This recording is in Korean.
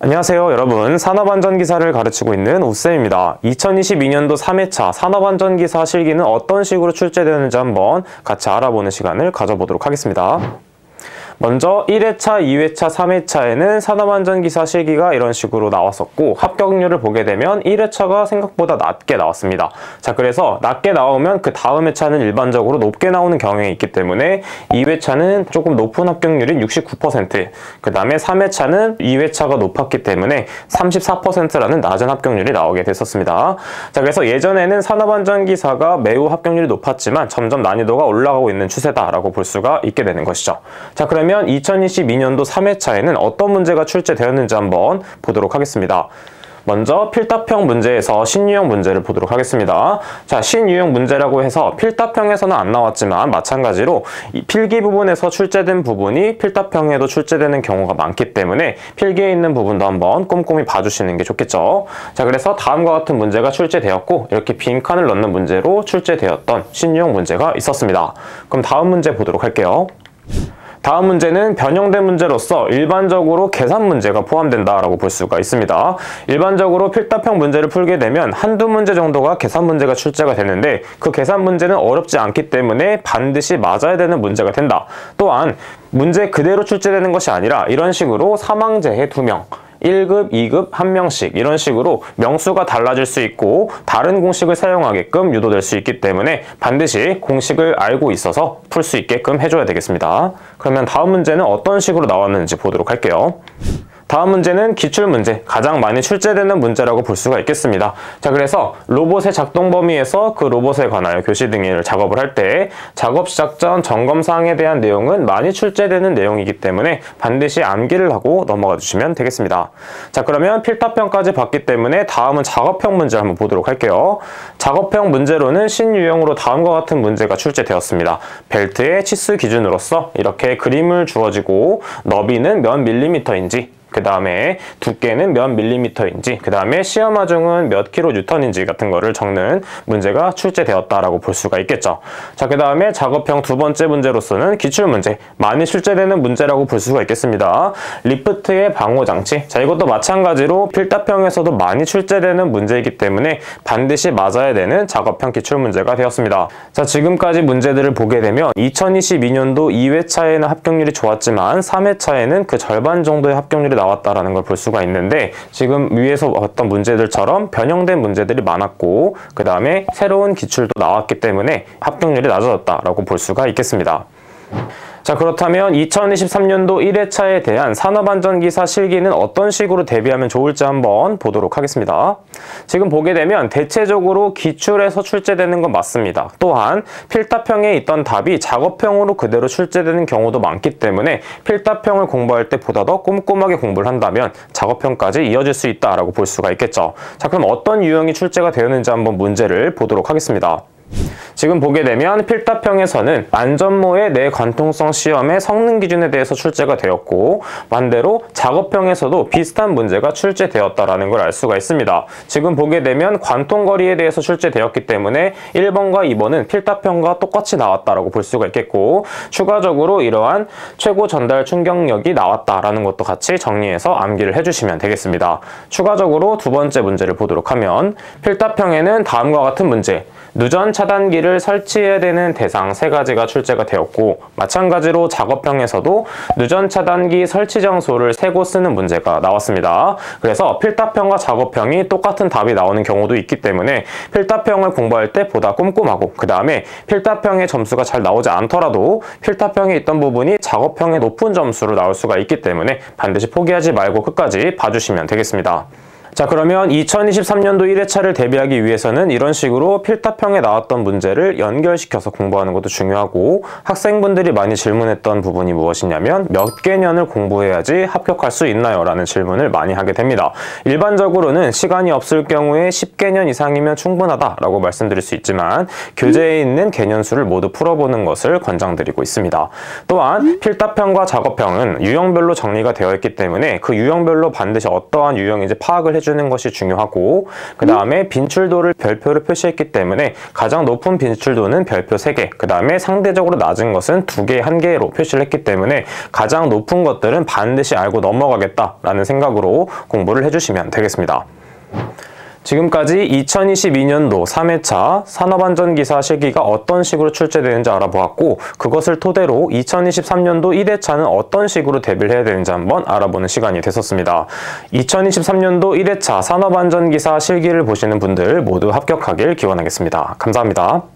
안녕하세요 여러분, 산업안전기사를 가르치고 있는 오쌤입니다. 2022년도 3회차 산업안전기사 실기는 어떤 식으로 출제되는지 한번 같이 알아보는 시간을 가져보도록 하겠습니다. 먼저 1회차, 2회차, 3회차에는 산업안전기사 실기가 이런 식으로 나왔었고, 합격률을 보게 되면 1회차가 생각보다 낮게 나왔습니다. 자, 그래서 낮게 나오면 그 다음 회차는 일반적으로 높게 나오는 경향이 있기 때문에 2회차는 조금 높은 합격률인 69%, 그 다음에 3회차는 2회차가 높았기 때문에 34%라는 낮은 합격률이 나오게 됐었습니다. 자, 그래서 예전에는 산업안전기사가 매우 합격률이 높았지만 점점 난이도가 올라가고 있는 추세다라고 볼 수가 있게 되는 것이죠. 자, 그러면 2022년도 3회차에는 어떤 문제가 출제되었는지 한번 보도록 하겠습니다. 먼저 필답형 문제에서 신유형 문제를 보도록 하겠습니다. 자, 신유형 문제라고 해서 필답형에서는 안 나왔지만 마찬가지로 이 필기 부분에서 출제된 부분이 필답형에도 출제되는 경우가 많기 때문에 필기에 있는 부분도 한번 꼼꼼히 봐주시는 게 좋겠죠. 자, 그래서 다음과 같은 문제가 출제되었고, 이렇게 빈칸을 넣는 문제로 출제되었던 신유형 문제가 있었습니다. 그럼 다음 문제 보도록 할게요. 다음 문제는 변형된 문제로서 일반적으로 계산 문제가 포함된다라고 볼 수가 있습니다. 일반적으로 필답형 문제를 풀게 되면 한두 문제 정도가 계산 문제가 출제가 되는데, 그 계산 문제는 어렵지 않기 때문에 반드시 맞아야 되는 문제가 된다. 또한 문제 그대로 출제되는 것이 아니라 이런 식으로 사망제해 2명, 1급, 2급 1명씩 이런 식으로 명수가 달라질 수 있고 다른 공식을 사용하게끔 유도될 수 있기 때문에 반드시 공식을 알고 있어서 풀 수 있게끔 해줘야 되겠습니다. 그러면 다음 문제는 어떤 식으로 나왔는지 보도록 할게요. 다음 문제는 기출문제, 가장 많이 출제되는 문제라고 볼 수가 있겠습니다. 자, 그래서 로봇의 작동 범위에서 그 로봇에 관하여 교시 등을 작업을 할 때 작업 시작 전 점검사항에 대한 내용은 많이 출제되는 내용이기 때문에 반드시 암기를 하고 넘어가 주시면 되겠습니다. 자, 그러면 필답형까지 봤기 때문에 다음은 작업형 문제 한번 보도록 할게요. 작업형 문제로는 신유형으로 다음과 같은 문제가 출제되었습니다. 벨트의 치수 기준으로서 이렇게 그림을 주어지고 너비는 몇 밀리미터인지, 그 다음에 두께는 몇 밀리미터인지, 그 다음에 시험하중은 몇 킬로 뉴턴인지 같은 거를 적는 문제가 출제되었다라고 볼 수가 있겠죠. 자, 그 다음에 작업형 두 번째 문제로서는 기출문제, 많이 출제되는 문제라고 볼 수가 있겠습니다. 리프트의 방호장치, 자, 이것도 마찬가지로 필답형에서도 많이 출제되는 문제이기 때문에 반드시 맞아야 되는 작업형 기출문제가 되었습니다. 자, 지금까지 문제들을 보게 되면 2022년도 2회차에는 합격률이 좋았지만 3회차에는 그 절반 정도의 합격률이 나왔다라는 걸 볼 수가 있는데, 지금 위에서 봤던 문제들처럼 변형된 문제들이 많았고 그 다음에 새로운 기출도 나왔기 때문에 합격률이 낮아졌다라고 볼 수가 있겠습니다. 자, 그렇다면 2023년도 1회차에 대한 산업안전기사 실기는 어떤 식으로 대비하면 좋을지 한번 보도록 하겠습니다. 지금 보게 되면 대체적으로 기출에서 출제되는 건 맞습니다. 또한 필답형에 있던 답이 작업형으로 그대로 출제되는 경우도 많기 때문에 필답형을 공부할 때 보다 더 꼼꼼하게 공부를 한다면 작업형까지 이어질 수 있다라고 볼 수가 있겠죠. 자, 그럼 어떤 유형이 출제가 되었는지 한번 문제를 보도록 하겠습니다. 지금 보게 되면 필답형에서는 안전모의 내관통성 시험의 성능 기준에 대해서 출제가 되었고, 반대로 작업형에서도 비슷한 문제가 출제되었다라는 걸 알 수가 있습니다. 지금 보게 되면 관통거리에 대해서 출제되었기 때문에 1번과 2번은 필답형과 똑같이 나왔다라고 볼 수가 있겠고, 추가적으로 이러한 최고 전달 충격력이 나왔다라는 것도 같이 정리해서 암기를 해주시면 되겠습니다. 추가적으로 두 번째 문제를 보도록 하면 필답형에는 다음과 같은 문제, 누전 차단기를 설치해야 되는 대상 3가지가 출제가 되었고, 마찬가지로 작업형에서도 누전 차단기 설치 장소를 세고 쓰는 문제가 나왔습니다. 그래서 필답형과 작업형이 똑같은 답이 나오는 경우도 있기 때문에 필답형을 공부할 때 보다 꼼꼼하고, 그 다음에 필답형의 점수가 잘 나오지 않더라도 필답형에 있던 부분이 작업형의 높은 점수로 나올 수가 있기 때문에 반드시 포기하지 말고 끝까지 봐주시면 되겠습니다. 자, 그러면 2023년도 1회차를 대비하기 위해서는 이런 식으로 필답형에 나왔던 문제를 연결시켜서 공부하는 것도 중요하고, 학생분들이 많이 질문했던 부분이 무엇이냐면 몇 개년을 공부해야지 합격할 수 있나요? 라는 질문을 많이 하게 됩니다. 일반적으로는 시간이 없을 경우에 10개년 이상이면 충분하다라고 말씀드릴 수 있지만 교재에 있는 개년수를 모두 풀어보는 것을 권장드리고 있습니다. 또한 필답형과 작업형은 유형별로 정리가 되어 있기 때문에 그 유형별로 반드시 어떠한 유형인지 파악을 해주는 것이 중요하고, 그 다음에 빈출도를 별표로 표시했기 때문에 가장 높은 빈출도는 별표 3개, 그 다음에 상대적으로 낮은 것은 2개, 1개로 표시를 했기 때문에 가장 높은 것들은 반드시 알고 넘어가겠다라는 생각으로 공부를 해주시면 되겠습니다. 지금까지 2022년도 3회차 산업안전기사 실기가 어떤 식으로 출제되는지 알아보았고, 그것을 토대로 2023년도 1회차는 어떤 식으로 대비를 해야 되는지 한번 알아보는 시간이 됐었습니다. 2023년도 1회차 산업안전기사 실기를 보시는 분들 모두 합격하길 기원하겠습니다. 감사합니다.